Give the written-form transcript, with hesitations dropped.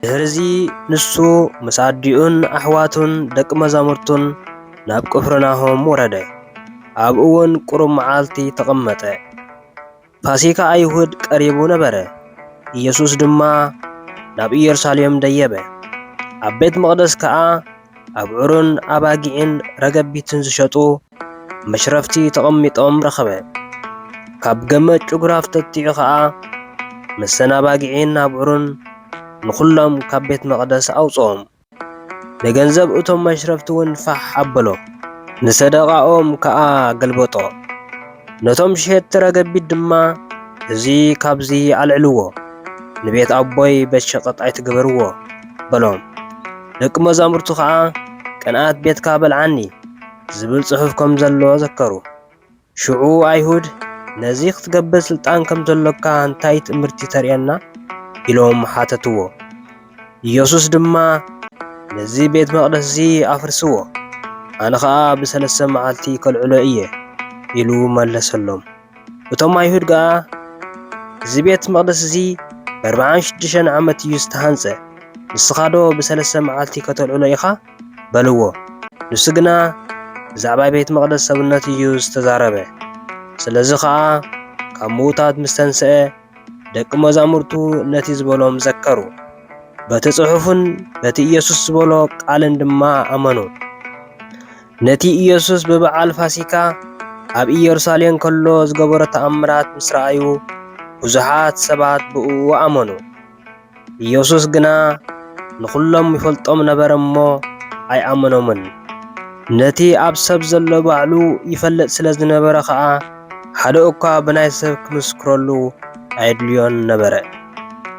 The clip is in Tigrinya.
ድሕርዚ ንሱ ምስ ኣዲኡን ኣሕዋቱን ደቂ መዛሙርቱን ናብ ቅፍርናሆም ወረደ። ኣብኡ እውን ቁሩብ መዓልቲ ተቐመጠ። ፋሲካ ኣይሁድ ቀሪቡ ነበረ። ኢየሱስ ድማ ናብ ኢየሩሳሌም ደየበ። ኣብ ቤት መቕደስ ከዓ ኣብዑርን ኣባጊዕን ረገቢትን ዝሸጡ መሽረፍቲ ተቐሚጦም ረኸበ። ካብ ገመድ ጭጉራፍ ተቲዑ ከዓ መሰን ኣባጊዕን ኣብዑርን ንኹሎም ካብ ቤት መቕደስ ኣውፅኦም። ንገንዘብ እቶም መሽረፍቲ እውን ፋሕ ኣበሎ፣ ንሰደቓኦም ከዓ ገልበጦ። ነቶም ሸየጥቲ ረገቢት ድማ እዚ ካብዚ ኣልዕልዎ፣ ንቤት ኣቦይ ቤት ሸቐጥ ኣይትግበርዎ በሎም። ደቂ መዛሙርቱ ከዓ ቅንኣት ቤትካ በልዓኒ ዝብል ጽሑፍ ከም ዘሎ ዘከሩ። ሽዑ ኣይሁድ ነዚ ክትገብር ስልጣን ከም ዘለካ እንታይ ትእምርቲ ተርእየና ኢሎም ሓተትዎ። ኢየሱስ ድማ ነዚ ቤት መቕደስ እዚ ኣፍርስዎ፣ ኣነ ከዓ ብ3 መዓልቲ ከልዕሎ እየ ኢሉ መለሰሎም። እቶም ኣይሁድ ከዓ እዚ ቤት መቕደስ እዚ ብ46 ዓመት እዩ ዝተሃንጸ፣ ንስኻ ዶ ብ3 መዓልቲ ከተልዕሎ ኢኻ በልዎ። ንሱ ግና ብዛዕባ ቤት መቕደስ ሰብነት እዩ ዝተዛረበ። ስለዚ ከዓ ካብ ምዉታት ምስ ተንስአ ደቂ መዛሙርቱ ነቲ ዝበሎም ዘከሩ። በቲ ጽሑፍን በቲ ኢየሱስ ዝበሎ ቃልን ድማ ኣመኑ። ነቲ ኢየሱስ ብበዓል ፋሲካ ኣብ ኢየሩሳሌም ከሎ ዝገበሮ ተኣምራት ምስ ረኣዩ ብዙሓት ሰባት ብኡ ኣመኑ። ኢየሱስ ግና ንኹሎም ይፈልጦም ነበረ እሞ ኣይኣመኖምን። ነቲ ኣብ ሰብ ዘሎ ባዕሉ ይፈልጥ ስለ ዝነበረ ከዓ ሓደ እኳ ብናይ ሰብ ክምስክረሉ ኣየድልዮን ነበረ።